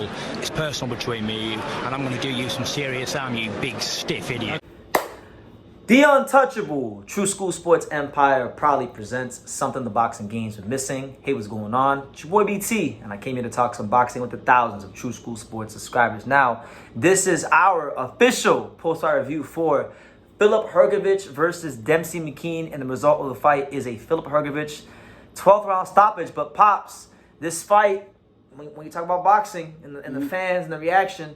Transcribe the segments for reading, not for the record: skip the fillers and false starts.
football. It's personal between me and you, and I'm going to do you some serious harm, you big stiff idiot. The Untouchable True School Sports Empire proudly presents something the boxing games were missing. Hey, what's going on? It's your boy BT, and I came here to talk some boxing with the thousands of True School Sports subscribers. Now, this is our official post-fight review for Filip Hrgovic versus Demsey McKean, and the result of the fight is a Filip Hrgovic 12th round stoppage. But Pops, this fight, when you talk about boxing and the fans and the reaction,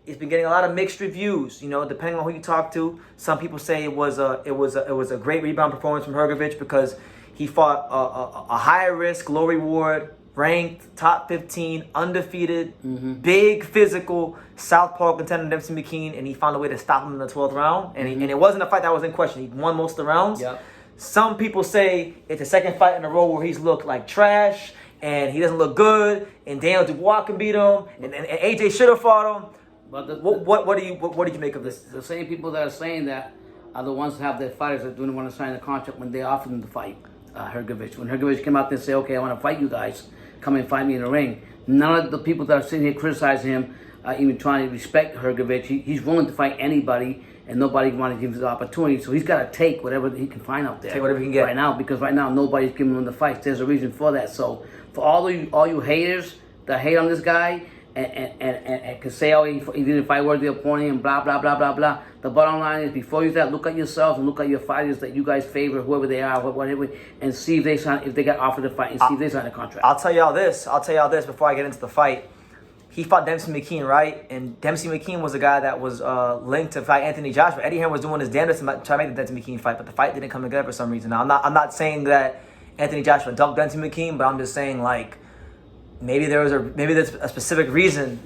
it's been getting a lot of mixed reviews. You know, depending on who you talk to. Some people say it was a great rebound performance from Hrgovic because he fought a higher risk, low reward, ranked top 15, undefeated, big physical southpaw contender Demsey McKean, and he found a way to stop him in the 12th round. And and it wasn't a fight that was in question. He won most of the rounds. Yep. Some people say it's the second fight in a row where he's looked like trash and he doesn't look good, and Daniel Dubois can beat him, and AJ should have fought him. But What did you make of this? The same people that are saying that are the ones that have their fighters that don't want to sign the contract when they offered them to fight Hrgovic. When Hrgovic came out there and said, okay, I want to fight you guys, come and fight me in the ring. None of the people that are sitting here criticizing him are even trying to respect Hrgovic. He's willing to fight anybody, and nobody wanted to give him the opportunity. So he's got to take whatever he can find out there. Take whatever he can get. Right now, because right now nobody's giving him the fights. There's a reason for that. So for all you haters that hate on this guy, and can say, oh, he didn't fight worthy opponent and blah, blah, blah, blah, blah. The bottom line is, before you do that, look at yourselves and look at your fighters that you guys favor, whoever they are, whatever, and see if they got offered a fight and see if they sign a contract. I'll tell y'all this before I get into the fight. He fought Demsey McKean, right? And Demsey McKean was a guy that was linked to fight Anthony Joshua. Eddie Hearn was doing his damnedest to try to make the Demsey McKean fight, but the fight didn't come together for some reason. Now, I'm not saying that Anthony Joshua dumped Demsey McKean, but I'm just saying, like, maybe there's a specific reason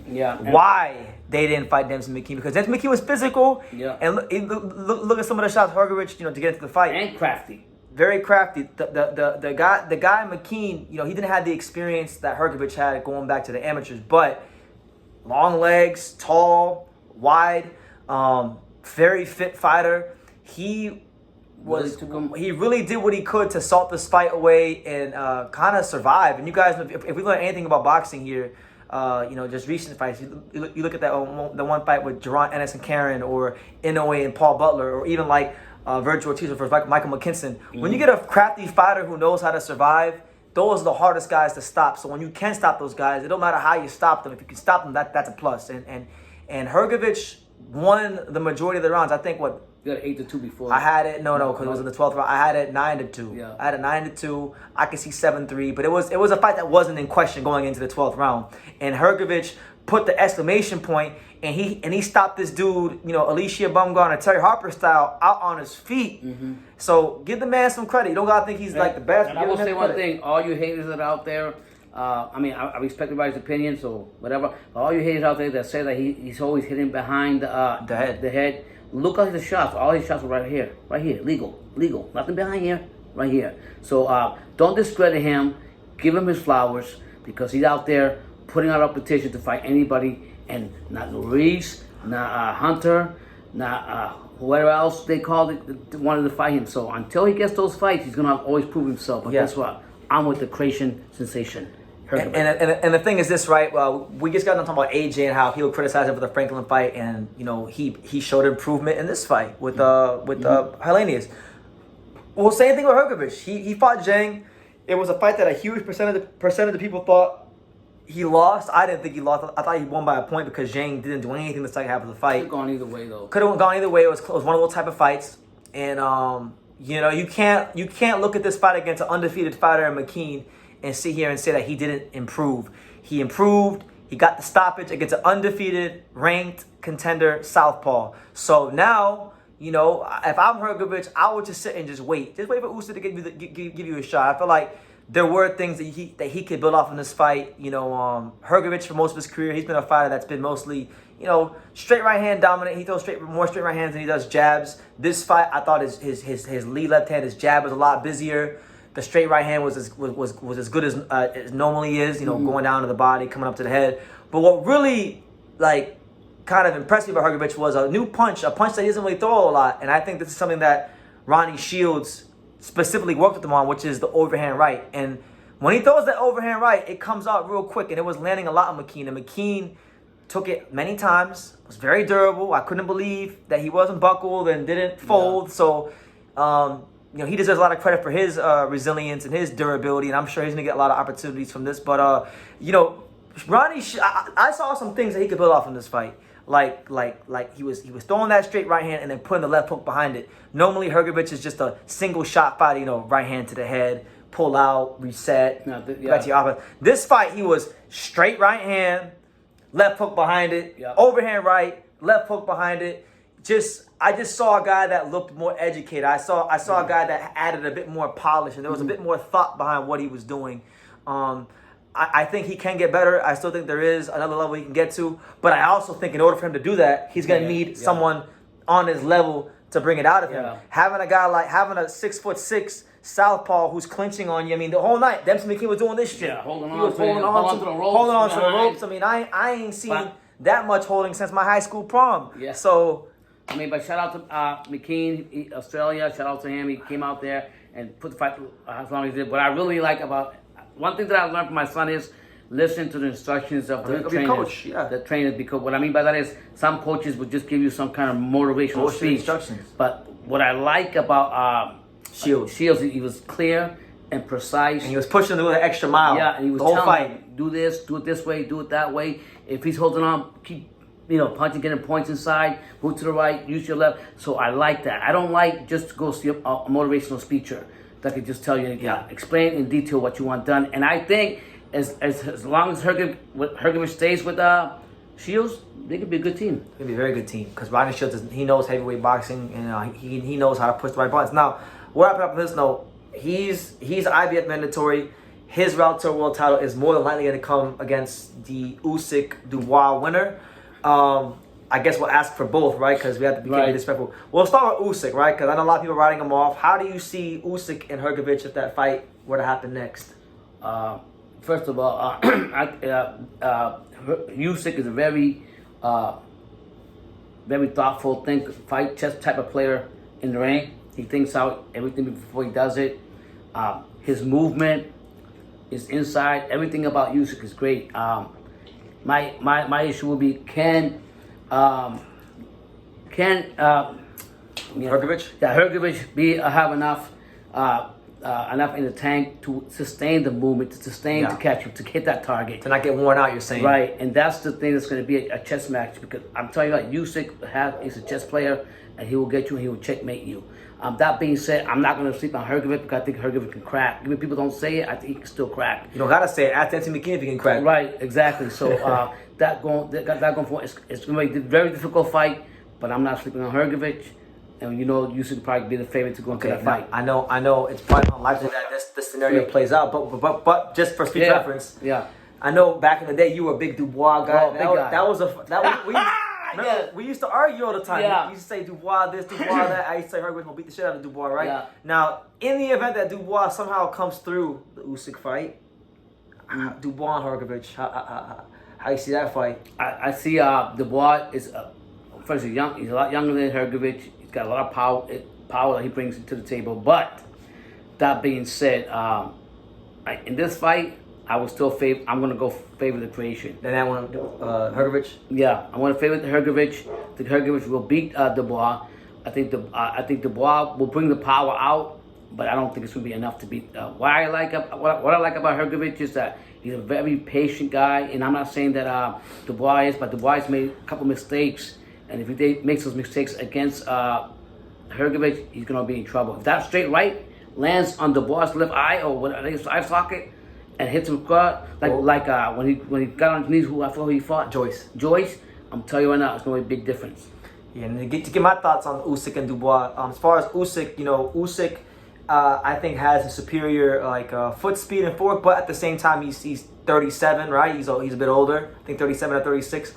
why they didn't fight Demsey McKean, because Demsey McKean was physical, and look at some of the shots Hrgovic, to get into the fight, and crafty, very crafty. The guy McKean, he didn't have the experience that Hrgovic had going back to the amateurs, but long legs, tall, wide, very fit fighter. He really did what he could to salt this fight away and kind of survive. And you guys, if we learn anything about boxing here, just recent fights, you look at the one fight with Jerron Ennis and Karen, or Inoue and Paul Butler, or even like Virgil Ortiz versus Michael McKinson. When you get a crafty fighter who knows how to survive, those are the hardest guys to stop. So when you can stop those guys, it don't matter how you stop them. If you can stop them, that's a plus. And Hrgovic won the majority of the rounds. I think what. You got 8-2 before. I had it because it was in the 12th round. I had it 9-2. Yeah. I had it 9-2. I could see 7-3, but it was a fight that wasn't in question going into the 12th round. And Hrgovic put the exclamation point, and he stopped this dude, Alicia Bumgarner, Terry Harper style, out on his feet. So give the man some credit. You don't gotta think he's like the best. And I will say one thing: all you haters that are out there. I respect everybody's opinion, so whatever. All you haters out there that say that he's always hitting behind the head. Look at his shots. All his shots were right here, legal, nothing behind here, right here. So don't discredit him. Give him his flowers, because he's out there putting out a petition to fight anybody, and not Ruiz, not Hunter, not whoever else they called it wanted to fight him. So until he gets those fights, he's gonna always prove himself. But guess what? I'm with the Croatian sensation. And the thing is this, right? We just got done talking about AJ and how he would criticize him for the Franklin fight, and he showed improvement in this fight with Hellenius. Well, same thing with Hrgovic. He fought Zhang. It was a fight that a huge percentage of people thought he lost. I didn't think he lost. I thought he won by a point because Zhang didn't do anything the second half of the fight. Could have gone either way though. Could have gone either way. It was one of those type of fights, and you can't look at this fight against an undefeated fighter in McKean and sit here and say that he didn't improve. He improved. He got the stoppage against an undefeated, ranked contender southpaw. So now, if I'm Hrgovic, I would just sit and just wait. Just wait for Usyk to give you a shot. I feel like there were things that he could build off in this fight. Hrgovic, for most of his career, he's been a fighter that's been mostly, straight right hand dominant. He throws more straight right hands than he does jabs. This fight, I thought his lead left hand, his jab was a lot busier. The straight right hand was as good as it normally is, going down to the body, coming up to the head. But what really, kind of impressed me about Hrgovic was a new punch, a punch that he doesn't really throw a lot. And I think this is something that Ronnie Shields specifically worked with him on, which is the overhand right. And When he throws that overhand right, it comes out real quick, and it was landing a lot on McKean. And McKean took it many times, was very durable. I couldn't believe that he wasn't buckled and didn't fold. So, he deserves a lot of credit for his resilience and his durability, and I'm sure he's going to get a lot of opportunities from this. But, Ronnie, I saw some things that he could build off in this fight. Like he was throwing that straight right hand and then putting the left hook behind it. Normally, Hrgovic is just a single shot fight, right hand to the head, pull out, reset, back to your offense. This fight, he was straight right hand, left hook behind it, overhand right, left hook behind it. I just saw a guy that looked more educated. I saw a guy that added a bit more polish, and there was a bit more thought behind what he was doing. I think he can get better. I still think there is another level he can get to, but I also think in order for him to do that, he's gonna need someone on his level to bring it out of him. Having a having a 6'6" southpaw who's clinching on you. I mean, the whole night, Demsey McKean was doing this shit. Yeah, holding on to the ropes. I mean, I ain't seen that much holding since my high school prom. Yeah. So, but shout out to McKean, Australia. Shout out to him. He came out there and put the fight as long as he did. What I really like about one thing that I learned from my son is listen to the instructions of the trainers. Coach, the trainers, because what I mean by that is some coaches would just give you some kind of motivational speech. Instructions. But what I like about Shields, he was clear and precise. And he was pushing the extra mile. Yeah, and he was the whole telling fight. him, do it this way, do it that way. If he's holding on, keep punching, getting points inside, move to the right, use your left. So I like that. I don't like just to go see a motivational speaker that could just tell you, explain in detail what you want done. And I think as long as Hrgovic stays with Shields, they could be a good team. It could be a very good team because Rodney Shields, he knows heavyweight boxing, and he knows how to push the right buttons. Now, wrapping up on this note, he's IBF mandatory. His route to a world title is more than likely going to come against the Usyk-Dubois winner. I guess we'll ask for both, right? Because we have to be respectful. We'll start with Usyk, right? Because I know a lot of people are writing him off. How do you see Usyk and Hrgovic if that fight were to happen next? First of all, Usyk is a very thoughtful, fight chess type of player in the ring. He thinks out everything before he does it. His movement, his inside, everything about Usyk is great. My issue will be can Hrgovic? Yeah, Hrgovic have enough in the tank to sustain the movement, to catch him, to hit that target, to not get worn out. You're saying, right? And that's the thing that's going to be a chess match, because I'm telling you, like, Usyk is a chess player, and he will get you and he will checkmate you. That being said, I'm not going to sleep on Hrgovic because I think Hrgovic can crack. Even if people don't say it, I think he can still crack. You don't got to say it. Ask Demsey McKean if he can crack. Right, exactly. So that going forward, it's going to be a very difficult fight, but I'm not sleeping on Hrgovic. And Usyk would probably be the favorite to go into that fight. I know it's probably not likely that this scenario plays out, but just for speech reference, I know back in the day you were a big Dubois guy. We used to argue all the time. Yeah. We used to say Dubois this, Dubois that. I used to say Hrgovic gonna beat the shit out of Dubois, right? Yeah. Now, in the event that Dubois somehow comes through the Usyk fight, Dubois and Hrgovic, how you see that fight? I see Dubois is first he's a lot younger than Hrgovic. He's got a lot of power that he brings to the table. But that being said, in this fight, I will still favor. I'm gonna go favor the creation. Then that one, Hrgovic. Yeah, I want to favor the Hrgovic. I think Hrgovic will beat Dubois. I think Dubois will bring the power out, but I don't think it's gonna be enough to beat. What I like about Hrgovic is that he's a very patient guy, and I'm not saying that Dubois is, but Dubois has made a couple mistakes, and if he makes those mistakes against Hrgovic, he's gonna be in trouble. If that straight right lands on Dubois' left eye or whatever his eye socket, and hits him when he got on his knees, I forgot who he fought. Joyce. I'm telling you right now, it's gonna be a big difference. Yeah, and to get my thoughts on Usyk and Dubois. As far as Usyk, Usyk, I think has a superior foot speed and fork, but at the same time he's 37, right? He's a bit older. I think 37 or 36.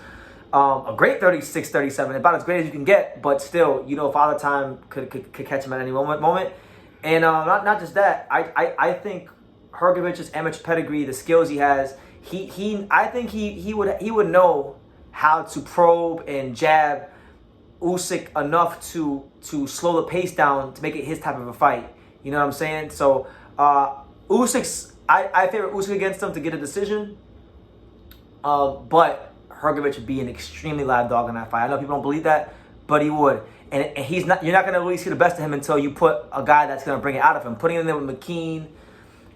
A great 36, 37, about as great as you can get, but still, Father Time could catch him at any moment. And not just that, I think Hrgovic's amateur pedigree, the skills he has, I think he would know how to probe and jab Usyk enough to slow the pace down to make it his type of a fight. You know what I'm saying? So Usyk's I favor Usyk against him to get a decision. But Hrgovic would be an extremely live dog in that fight. I know people don't believe that, but he would. And he's not. You're not going to really see the best of him until you put a guy that's going to bring it out of him. Putting him in there with McKean,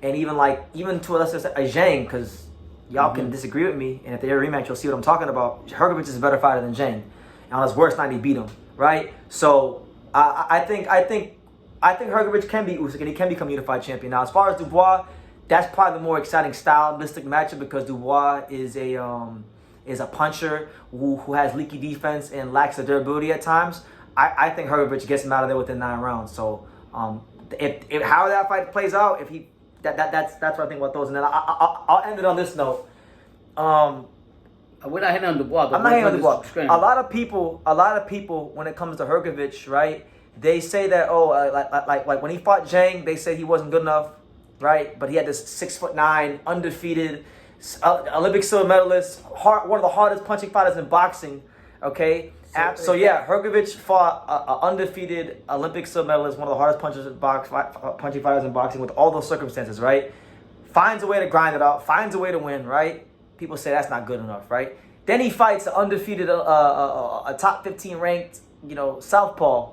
and even to let's just say a Zhang, because y'all can disagree with me. And if they're a rematch, you'll see what I'm talking about. Hrgovic is a better fighter than Zhang. And on his worst night, he beat him. Right. So I think Hrgovic can beat Usyk and he can become unified champion. Now, as far as Dubois, that's probably the more exciting stylistic matchup because Dubois is a puncher who has leaky defense and lacks the durability at times. I think Hrgovic gets him out of there within 9 rounds. So if how that fight plays out, if he that's what I think about those. And then I'll end it on this note. We're not hitting on Dubois. I'm not hitting on Dubois. A lot of people, when it comes to Hrgovic, right? They say that like when he fought Zhang, they said he wasn't good enough, right? But he had this 6'9", undefeated Olympic silver medalist, one of the hardest punching fighters in boxing. Okay. So yeah, Hrgovic fought an undefeated Olympic silver medalist, one of the hardest punching fighters in boxing with all those circumstances, right? Finds a way to grind it out, finds a way to win, right? People say that's not good enough, right? Then he fights an undefeated, a top 15 ranked, southpaw,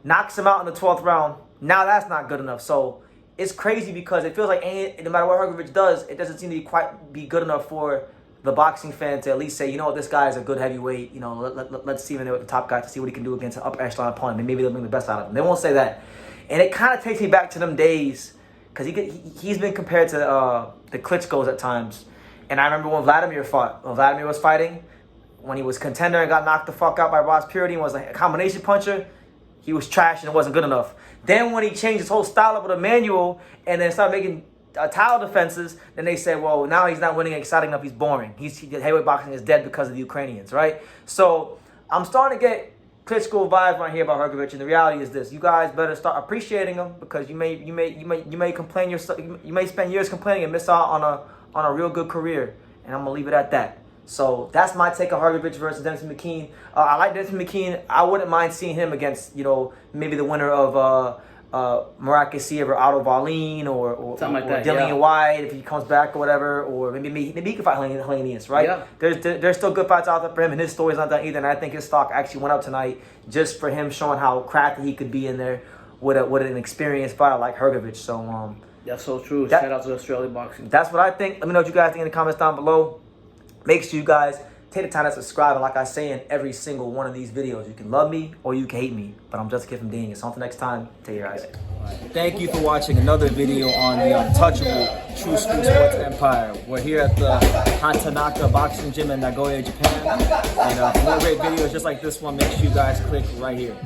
knocks him out in the 12th round. Now that's not good enough. So it's crazy because it feels like no matter what Hrgovic does, it doesn't seem to quite be good enough for the boxing fan to at least say, you know what, this guy is a good heavyweight. Let's see him in there with the top guy to see what he can do against an upper echelon opponent. And maybe they'll bring the best out of him. They won't say that. And it kind of takes me back to them days because he's been compared to the Klitschko's at times. And I remember when Vladimir fought. When Vladimir was fighting, when he was contender and got knocked the fuck out by Ross Purity and was like a combination puncher, he was trash and it wasn't good enough. Then when he changed his whole style up with a manual and then started making towel defenses, then they said, well, now he's not winning exciting enough, he's boring. Heavyweight boxing is dead because of the Ukrainians, right? So I'm starting to get Klitschko vibes when I hear about Hrgovic, and the reality is this: you guys better start appreciating him because you may complain yourself, you may spend years complaining and miss out on a real good career, and I'm gonna leave it at that. So that's my take on Hrgovic versus Demsey McKean. I like Demsey McKean. I wouldn't mind seeing him against, maybe the winner of Murat Gassiev or Otto Wallin or Dillian White if he comes back or whatever, or maybe he could fight Helenius, right? Yeah. There's still good fights out there for him, and his story's not done either. And I think his stock actually went up tonight just for him showing how crafty he could be in there with an experienced fighter like Hrgovic. So that's so true. Shout out to Australian boxing. That's what I think. Let me know what you guys think in the comments down below. Make sure you guys take the time to subscribe. And like I say in every single one of these videos, you can love me or you can hate me. But I'm just a kid from Daniel. So until next time, take care, guys. Thank you for watching another video on the untouchable True School Sports Empire. We're here at the Hatanaka Boxing Gym in Nagoya, Japan. And for more great videos just like this one, make sure you guys click right here.